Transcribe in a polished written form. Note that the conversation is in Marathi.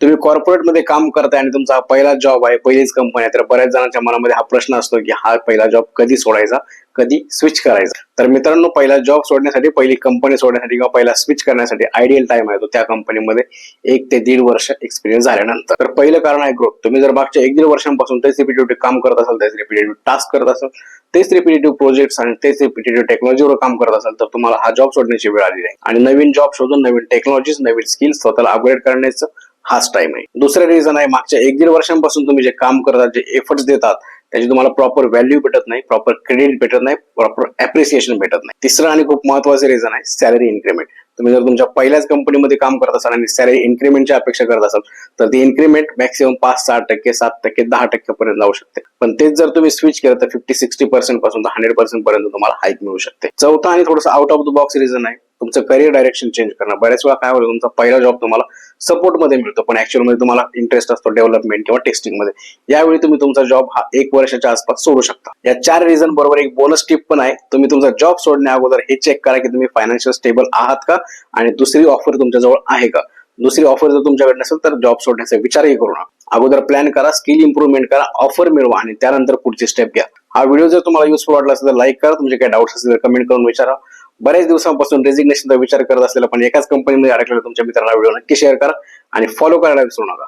तुम्ही कॉर्पोरेट मध्ये काम करताय आणि तुमचा हा पहिला जॉब आहे, पहिलीच कंपनी आहे, तर बऱ्याच जणांच्या मनामध्ये हा प्रश्न असतो की हा पहिला जॉब कधी सोडायचा, कधी स्विच करायचा. तर मित्रांनो, पहिला जॉब सोडण्यासाठी, पहिली कंपनी सोडण्यासाठी किंवा पहिला स्विच करण्यासाठी आयडियल टाइम आहे तो त्या कंपनीमध्ये 1 ते 1.5 वर्ष एक्सपिरियन्स झाल्यानंतर. तर पहिलं कारण आहे ग्रोथ. तुम्ही जर मागच्या 1-1.5 वर्षांपासून तेच रिपिटेटिव्ह काम करत असाल, तेच रिपिटेटिव्ह टास्क करत असाल, तेच रिपिटेटिव्ह प्रोजेक्ट्स आणि तेच रिपिटेटिव्ह टेक्नॉलॉजीवर काम करत असाल, तर तुम्हाला हा जॉब सोडण्याची वेळ आली आहे. आणि नवीन जॉब शोधून नवीन टेक्नॉलॉजीज, नवीन स्किल्स स्वतःला अपग्रेड करण्याचं हाच टाइम आहे. दुसरं रिझन आहे, मागच्या 1-1.5 वर्षांपासून तुम्ही जे काम करतात, जे एफर्ट्स देतात, त्याची तुम्हाला प्रॉपर व्हॅल्यू भेटत नाही, प्रॉपर क्रेडिट भेटत नाही, प्रॉपर अप्रिसिएशन भेटत नाही. तिसरं आणि खूप महत्वाचं रिझन आहे सॅलरी इन्क्रीमेंट. तुम्ही जर तुमच्या पहिल्याच कंपनीमध्ये काम करत असाल आणि सॅलरी इन्क्रीमेंटची अपेक्षा करत असाल, तर ती इन्क्रीमेंट मॅक्सिमम 5-6%, 7%, 10% पर्यंत जाऊ शकते. पण तेच जर तुम्ही स्विच केलं तर 50-60% पासून 100% पर्यंत तुम्हाला हाईक मिळू शकते. चौथा आणि थोडंसं out of the box reason आहे तुमचं करिअर डायरेक्शन चेंज करणं. बऱ्याच वेळा काय होतं, तुमचा पहिला जॉब तुम्हाला सपोर्ट मध्ये मिळतो, पण ऍक्च्युअल मध्ये तुम्हाला इंटरेस्ट असतो डेव्हलपमेंट किंवा टेस्टिंग मध्ये. यावेळी तुम्ही तुमचा जॉब हा 1 वर्षाच्या आसपास सोडू शकता. या 4 रिझन बरोबर एक बोनस टिप पण आहे. तुम्ही तुमचा जॉब सोडण्या अगोदर हे चेक करा की तुम्ही फायनान्शियल स्टेबल आहात का, आणि दुसरी ऑफर तुमच्याजवळ आहे का. दुसरी ऑफर जर तुमच्याकडे नसेल तर जॉब सोडण्याचा विचारही करू नका. अगोदर प्लॅन करा, स्किल इम्प्रूव्हमेंट करा, ऑफर मिळवा आणि त्यानंतर पुढची स्टेप घ्या. हा व्हिडिओ जर तुम्हाला युजफुल वाटला असेल तर लाईक करा. तुमचे काही डाऊट्स असतील तर कमेंट करून विचारा. बऱ्याच दिवसांपासून रेजिग्नेशनचा विचार करत असलेला पण एकाच कंपनीमध्ये अडकलेला तुमच्या मित्रांना व्हिडिओ नक्की शेअर करा आणि फॉलो करायला विसरू नका.